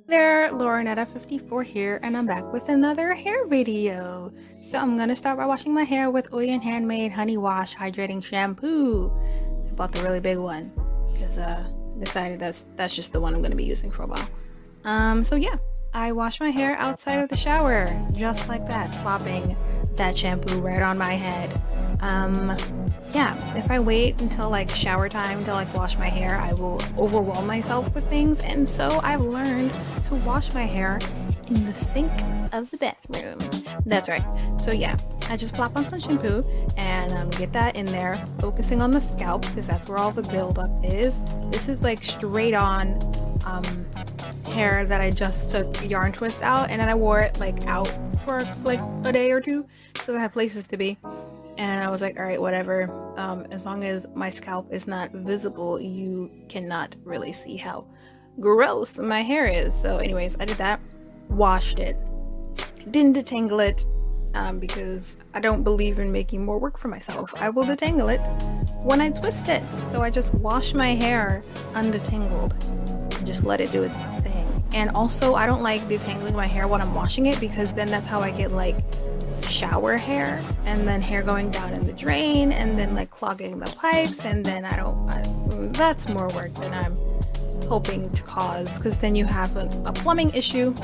There, Laurenetta54 here, and I'm back with another hair video. So I'm gonna start by washing my hair with Oyen Handmade Honey Wash Hydrating Shampoo. I bought the really big one because I decided that's just the one I'm gonna be using for a while. So yeah, I wash my hair outside of the shower, just like that, plopping that shampoo right on my head. Yeah, if I wait until like shower time to like wash my hair, I will overwhelm myself with things, and so I've learned to wash my hair in the sink of the bathroom. That's right. So yeah, I just plop on some shampoo and get that in there, focusing on the scalp because that's where all the buildup is. This is like straight on hair that I just took yarn twists out, and then I wore it like out for like a day or two because I had places to be. And I was like, all right, whatever. As long as my scalp is not visible, you cannot really see how gross my hair is. So anyways, I did that, washed it, didn't detangle it because I don't believe in making more work for myself. I will detangle it when I twist it. So I just wash my hair undetangled and just let it do its thing. And also, I don't like detangling my hair when I'm washing it because then that's how I get like shower hair, and then hair going down in the drain, and then like clogging the pipes, and then that's more work than I'm hoping to cause, because then you have a plumbing issue,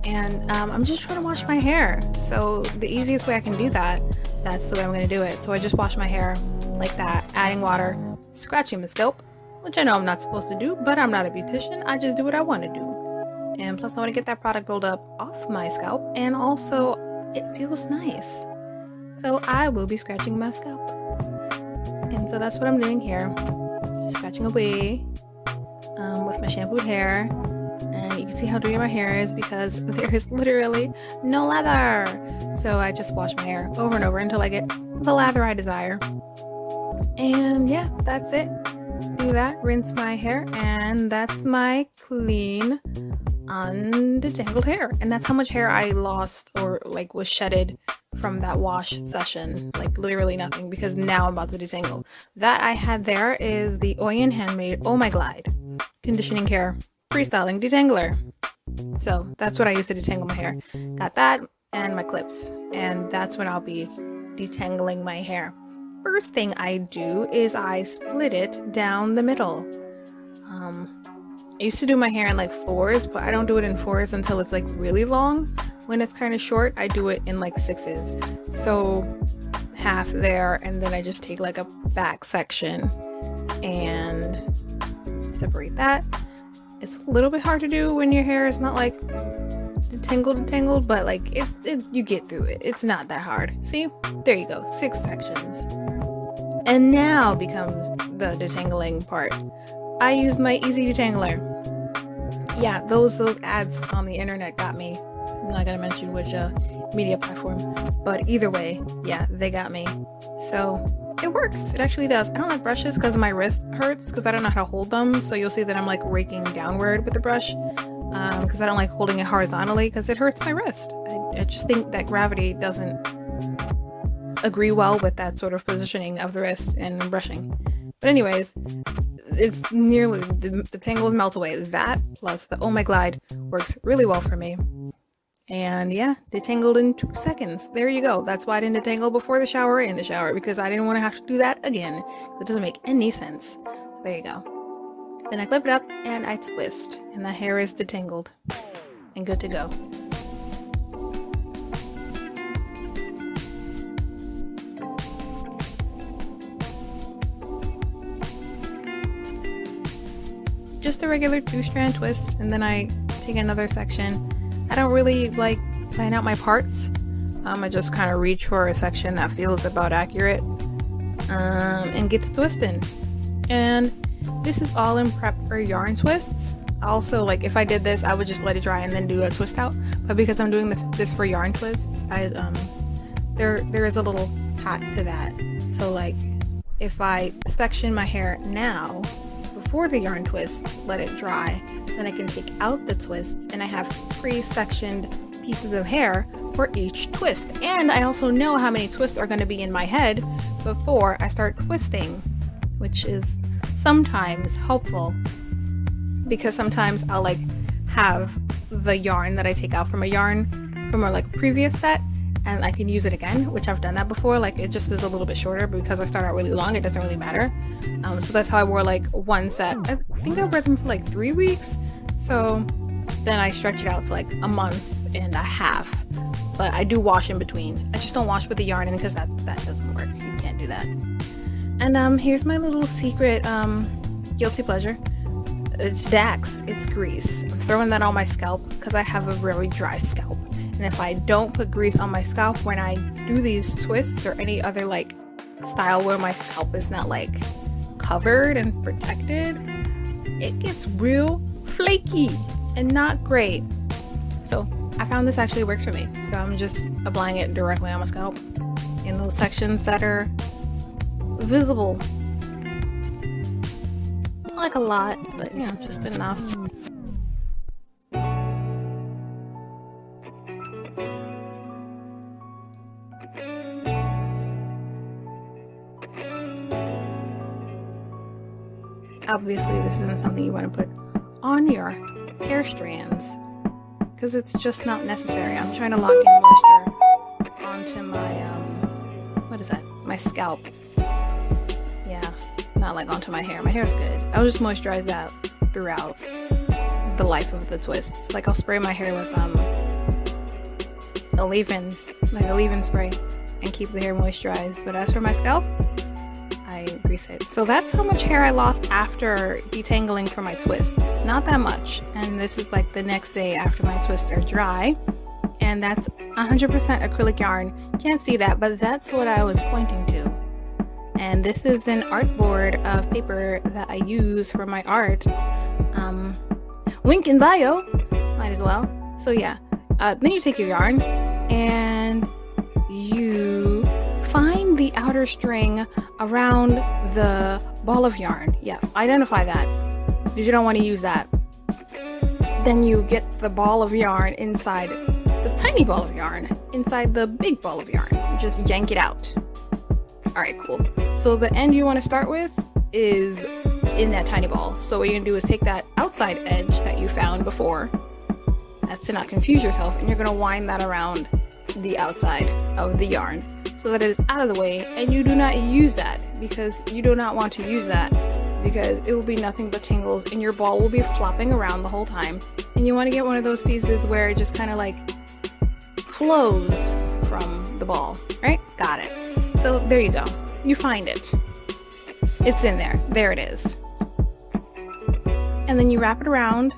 and I'm just trying to wash my hair. So the easiest way I can do that's the way I'm going to do it. So I just wash my hair like that, adding water, scratching the scalp, which I know I'm not supposed to do, but I'm not a beautician. I just do what I want to do. And plus I want to get that product buildup off my scalp, and also it feels nice. So I will be scratching my scalp. And so that's what I'm doing here. Scratching away with my shampooed hair. And you can see how dirty my hair is because there is literally no lather. So I just wash my hair over and over until I get the lather I desire. And yeah, that's it. Do that, rinse my hair, and that's my clean undetangled hair. And that's how much hair I lost or like was shedded from that wash session. Like literally nothing, because now I'm about to detangle. That I had there is the Oyen Handmade Oh My Glide Conditioning Care Freestyling Detangler. So that's what I use to detangle my hair. Got that and my clips, and that's when I'll be detangling my hair. First thing I do is I split it down the middle. I used to do my hair in like fours, but I don't do it in fours until it's like really long. When it's kind of short, I do it in like sixes. So half there, and then I just take like a back section and separate that. It's a little bit hard to do when your hair is not like detangled, but like you get through it. It's not that hard. See? There you go, 6 sections. And now becomes the detangling part. I used my easy detangler. Yeah, those ads on the internet got me. I'm not gonna mention which media platform, but either way, yeah, they got me. So it works. It actually does. I don't like brushes because my wrist hurts because I don't know how to hold them. So you'll see that I'm like raking downward with the brush because I don't like holding it horizontally because it hurts my wrist. I just think that gravity doesn't agree well with that sort of positioning of the wrist and brushing. But anyways, it's nearly the tangles melt away. That plus the Oh My Glide works really well for me. And yeah, detangled in 2 seconds. There you go. That's why I didn't detangle before the shower or in the shower, because I didn't want to have to do that again. It doesn't make any sense. So there you go. Then I clip it up and I twist, and the hair is detangled and good to go. Just a regular 2-strand twist, and then I take another section. I don't really like plan out my parts. I just kind of reach for a section that feels about accurate and get to twisting. And this is all in prep for yarn twists. Also, like if I did this, I would just let it dry and then do a twist out. But because I'm doing this for yarn twists, there is a little hack to that. So like if I section my hair now before the yarn twists, let it dry, then I can take out the twists, and I have pre-sectioned pieces of hair for each twist. And I also know how many twists are going to be in my head before I start twisting, which is sometimes helpful because sometimes I'll like have the yarn that I take out from a yarn from a like previous set, and I can use it again, which I've done that before. Like it just is a little bit shorter, but because I start out really long, it doesn't really matter. So that's how I wore like one set. I think I wore them for like 3 weeks. So then I stretch it out to like a month and a half. But I do wash in between. I just don't wash with the yarn in because that doesn't work. You can't do that. And here's my little secret guilty pleasure. It's Dax. It's grease. I'm throwing that on my scalp because I have a very dry scalp. And if I don't put grease on my scalp when I do these twists or any other like style where my scalp is not like covered and protected, it gets real flaky and not great. So I found this actually works for me. So I'm just applying it directly on my scalp in those sections that are visible. Not like a lot, but you know, just enough. Obviously, this isn't something you want to put on your hair strands because it's just not necessary. I'm trying to lock in moisture onto my, what is that? My scalp. Yeah, not like onto my hair. My hair's good. I'll just moisturize that throughout the life of the twists. Like I'll spray my hair with a leave-in spray and keep the hair moisturized. But as for my scalp, I grease it. So that's how much hair I lost after detangling for my twists. Not that much. And this is like the next day after my twists are dry. And that's 100% acrylic yarn. Can't see that, but that's what I was pointing to. And this is an artboard of paper that I use for my art. Link in bio. Might as well. So yeah. Then you take your yarn and you find the outer string around the ball of yarn. Yeah, identify that because you don't want to use that. Then you get the ball of yarn inside the tiny ball of yarn inside the big ball of yarn. You just yank it out. All right, cool. So the end you want to start with is in that tiny ball. So what you're gonna do is take that outside edge that you found before. That's to not confuse yourself, and you're gonna wind that around the outside of the yarn so that it is out of the way, and you do not use that because you do not want to use that because it will be nothing but tangles and your ball will be flopping around the whole time. And you want to get one of those pieces where it just kind of like flows from the ball, right? Got it. So there you go. You find it. It's in there. There it is. And then you wrap it around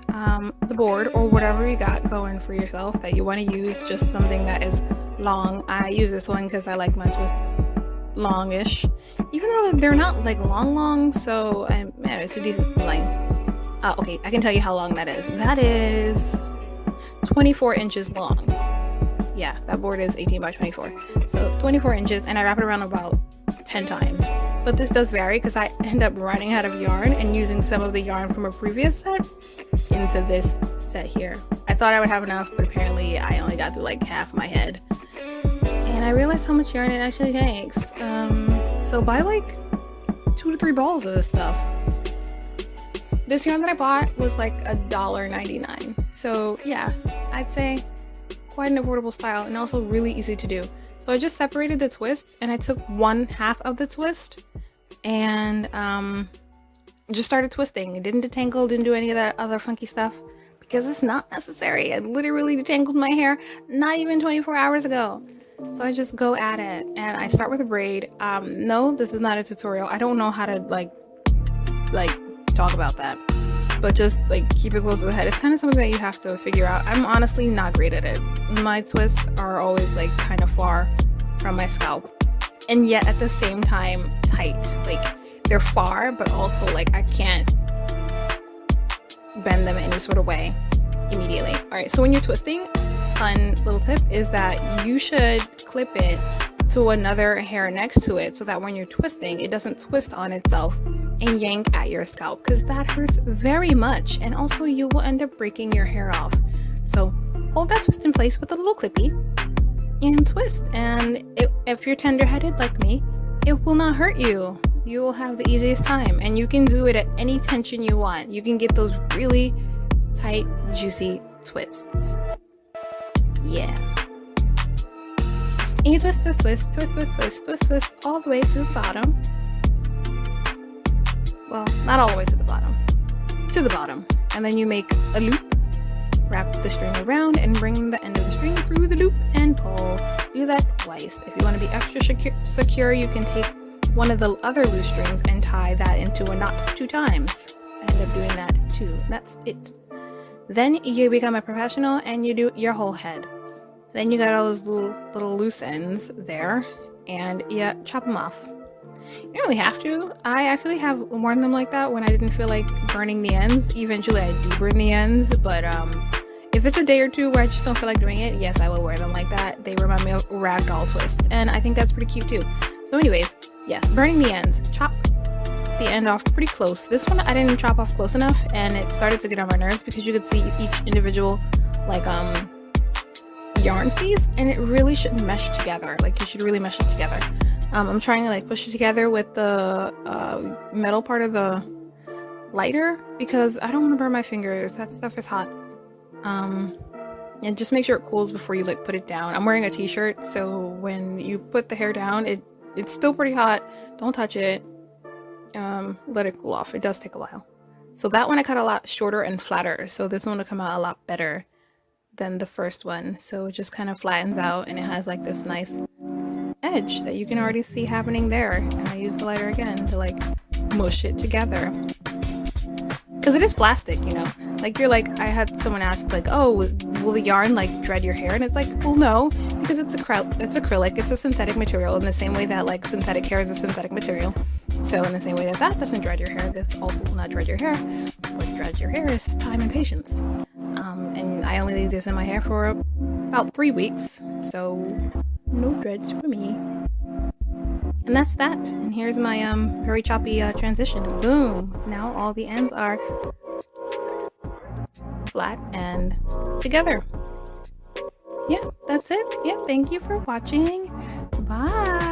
the board or whatever you got going for yourself that you want to use, just something that is long. I use this one because I like my twists longish, even though they're not like long, so it's a decent length. Okay, I can tell you how long that is. That is 24 inches long. Yeah, that board is 18 by 24. So 24 inches, and I wrap it around about 10 times. But this does vary because I end up running out of yarn and using some of the yarn from a previous set into this set here. I thought I would have enough, but apparently I only got through like half my head. And I realized how much yarn it actually takes. So buy like 2 to 3 balls of this stuff. This yarn that I bought was like $1.99. So yeah, I'd say quite an affordable style and also really easy to do. So I just separated the twists and I took 1/2 of the twist and just started twisting. It didn't detangle, didn't do any of that other funky stuff because it's not necessary. I literally detangled my hair not even 24 hours ago. So I just go at it and I start with a braid. No, this is not a tutorial. I don't know how to like talk about that, but just like keep it close to the head. It's kind of something that you have to figure out. I'm honestly not great at it. My twists are always like kind of far from my scalp and yet at the same time tight. Like they're far, but also like I can't bend them any sort of way immediately. All right, so when you're twisting, fun little tip is that you should clip it to another hair next to it so that when you're twisting, it doesn't twist on itself and yank at your scalp because that hurts very much, and also you will end up breaking your hair off. So hold that twist in place with a little clippy and twist, and if you're tender-headed like me, it will not hurt you. You will have the easiest time, and you can do it at any tension you want. You can get those really tight, juicy twists. Yeah. And you twist, twist, twist, twist, twist, twist, twist, twist, all the way to the bottom. Well, not all the way to the bottom. To the bottom. And then you make a loop. Wrap the string around and bring the end of the string through the loop and pull. Do that twice. If you want to be extra secure, you can take one of the other loose strings and tie that into a knot 2 times. I end up doing that too. That's it. Then you become a professional and you do your whole head. Then you got all those little loose ends there and you chop them off. You don't really have to. I actually have worn them like that when I didn't feel like burning the ends. Eventually I do burn the ends, but if it's a day or two where I just don't feel like doing it, yes, I will wear them like that. They remind me of ragdoll twists, and I think that's pretty cute too. So anyways, yes, burning the ends. Chop the end off pretty close. This one I didn't chop off close enough, and it started to get on my nerves because you could see each individual like yarn piece, and it really shouldn't mesh together. Like, you should really mesh it together. I'm trying to like push it together with the metal part of the lighter because I don't want to burn my fingers. That stuff is hot. And just make sure it cools before you like put it down. I'm wearing a t-shirt, so when you put the hair down, it's still pretty hot. Don't touch it. Let it cool off. It does take a while. So that one I cut a lot shorter and flatter, so this one will come out a lot better than the first one. So it just kind of flattens out and it has like this nice edge that you can already see happening there. And I use the lighter again to like mush it together. Because it is plastic, you know? Like, you're like, I had someone ask like, oh, will the yarn like dread your hair? And it's like, well, no, because it's acrylic, it's a synthetic material in the same way that like synthetic hair is a synthetic material. So in the same way that that doesn't dread your hair, this also will not dread your hair. What dreads your hair is time and patience. And I only leave this in my hair for about 3 weeks, so no dreads for me. And that's that. And here's my very choppy transition. Boom! Now all the ends are flat and together. Yeah, that's it. Yeah, thank you for watching. Bye!